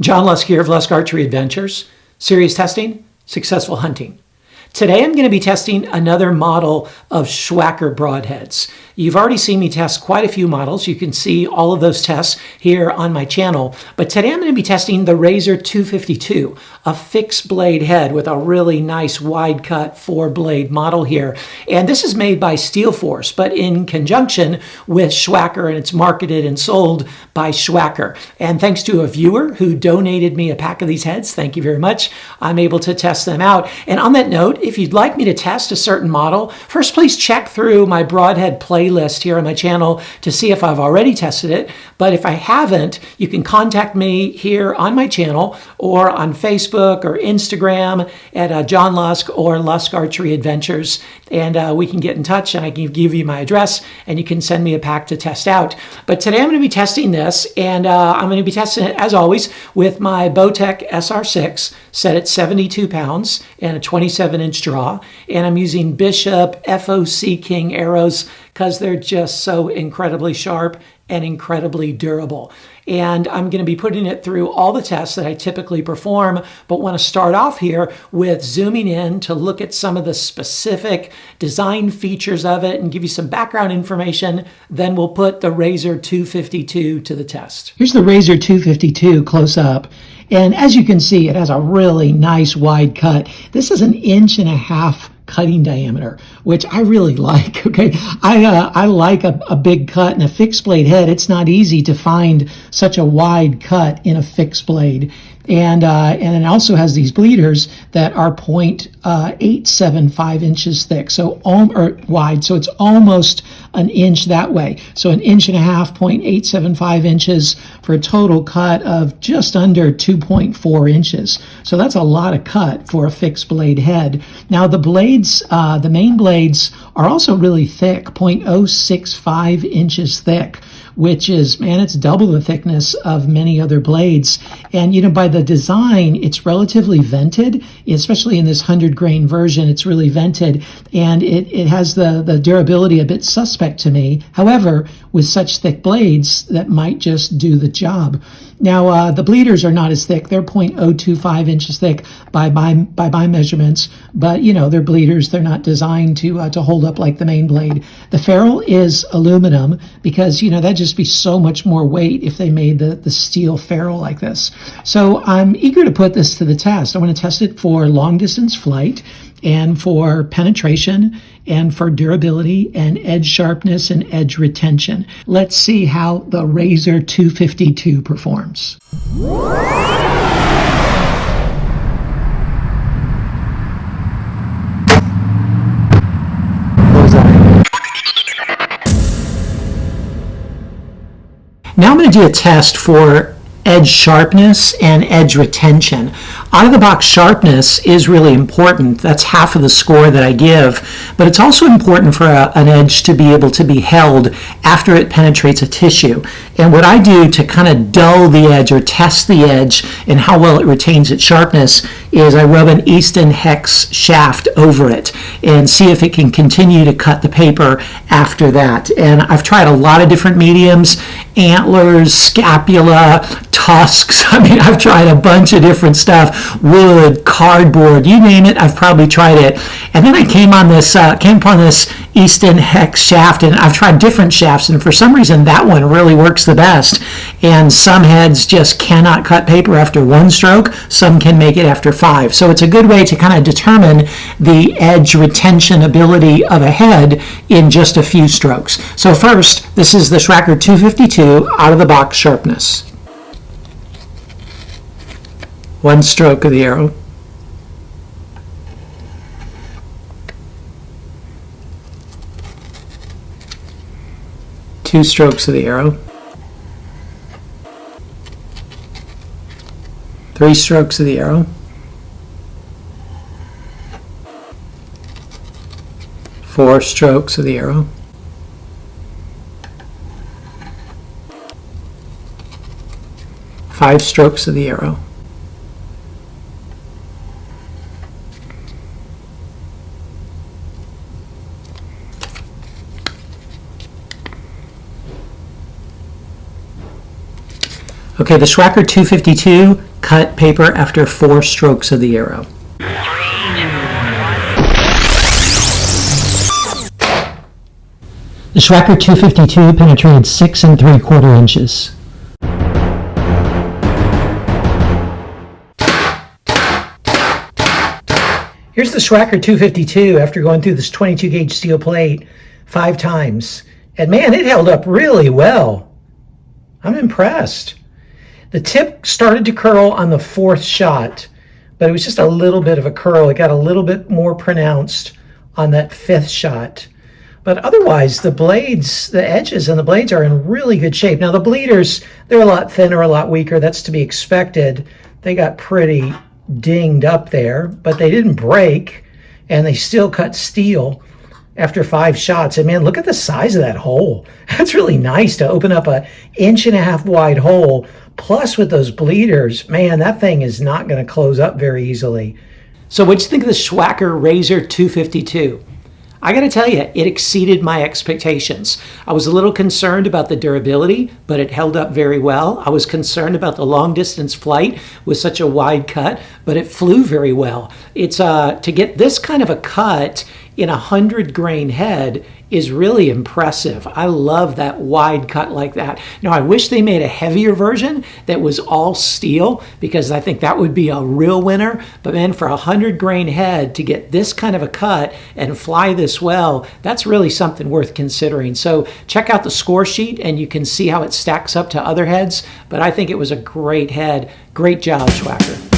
John Lusk here of Lusk Archery Adventures. Serious testing, successful hunting. Today I'm going to be testing another model of SWHACKER broadheads. You've already seen me test quite a few models. You can see all of those tests here on my channel. But today I'm going to be testing the Razor 252, a fixed blade head with a really nice wide cut 4-blade model here. And this is made by Steel Force, but in conjunction with SWHACKER, and it's marketed and sold by SWHACKER. And thanks to a viewer who donated me a pack of these heads, thank you very much, I'm able to test them out. And on that note, if you'd like me to test a certain model, first please check through my Broadhead playlist here on my channel to see if I've already tested it. But if I haven't, you can contact me here on my channel or on Facebook or Instagram at John Lusk or Lusk Archery Adventures. And we can get in touch and I can give you my address and you can send me a pack to test out. But today I'm going to be testing this, and I'm going to be testing it, as always, with my Bowtech SR6 set at 72 pounds and a 27-inch draw. And I'm using Bishop FOC King arrows because they're just so incredibly sharp and incredibly durable. And I'm going to be putting it through all the tests that I typically perform, but want to start off here with zooming in to look at some of the specific design features of it and give you some background information. Then we'll put the Razor 252 to the test. Here's the Razor 252 close up. And as you can see, it has a really nice wide cut. This is 1.5 inches cutting diameter, which I really like. Okay, I like a big cut in a fixed blade head. It's not easy to find such a wide cut in a fixed blade. And it also has these bleeders that are 0.875 inches thick, so or wide, so it's almost 1 inch that way. So 1.5 inches, 0.875 inches for a total cut of just under 2.4 inches. So that's a lot of cut for a fixed blade head. Now the blades, the main blades are also really thick, 0.065 inches thick, which is, man, it's double the thickness of many other blades. And, you know, by the design, it's relatively vented, especially in this 100-grain version, it's really vented, and it has the durability a bit suspect to me. However, with such thick blades, that might just do the job. Now, the bleeders are not as thick. They're 0.025 inches thick by my measurements, but, you know, they're bleeders. They're not designed to hold up like the main blade. The ferrule is aluminum because, you know, that'd just be so much more weight if they made the steel ferrule like this. So I'm eager to put this to the test. I want to test it for long-distance flight and for penetration and for durability and edge sharpness and edge retention. Let's see how the Razor 252 performs. Now I'm going to do a test for edge sharpness and edge retention. Out of the box sharpness is really important. That's half of the score that I give, but it's also important for an edge to be able to be held after it penetrates a tissue. And what I do to kind of dull the edge or test the edge and how well it retains its sharpness is I rub an Easton hex shaft over it and see if it can continue to cut the paper after that. And I've tried a lot of different mediums, antlers, scapula, tusks. I mean, I've tried a bunch of different stuff. Wood, cardboard, you name it, I've probably tried it. And then I came upon this Easton hex shaft, and I've tried different shafts, and for some reason that one really works the best. And some heads just cannot cut paper after 1 stroke, some can make it after 5. So it's a good way to kind of determine the edge retention ability of a head in just a few strokes. So first, this is the SWHACKER 252 out of the box sharpness. 1 stroke of the arrow. 2 strokes of the arrow. 3 strokes of the arrow. 4 strokes of the arrow. 5 strokes of the arrow. Okay, the SWHACKER 252 cut paper after 4 strokes of the arrow. The SWHACKER 252 penetrated 6 3/4 inches. Here's the SWHACKER 252 after going through this 22 gauge steel plate 5 times. And man, it held up really well. I'm impressed. The tip started to curl on the 4th shot, but it was just a little bit of a curl. It got a little bit more pronounced on that 5th shot. But otherwise, the blades, the edges and the blades are in really good shape. Now the bleeders, they're a lot thinner, a lot weaker. That's to be expected. They got pretty dinged up there, but they didn't break, and they still cut steel after 5 shots. And man, look at the size of that hole. That's really nice to open up a 1.5 inch wide hole. Plus with those bleeders, man, that thing is not going to close up very easily. So what'd you think of the SWHACKER Razor 252? I got to tell you, it exceeded my expectations. I was a little concerned about the durability, but it held up very well. I was concerned about the long distance flight with such a wide cut, but it flew very well. It's to get this kind of a cut in a 100 grain head is really impressive. I love that wide cut like that. Now, I wish they made a heavier version that was all steel, because I think that would be a real winner. But man, for a 100 grain head to get this kind of a cut and fly this well, that's really something worth considering. So check out the score sheet and you can see how it stacks up to other heads. But I think it was a great head. Great job, SWHACKER.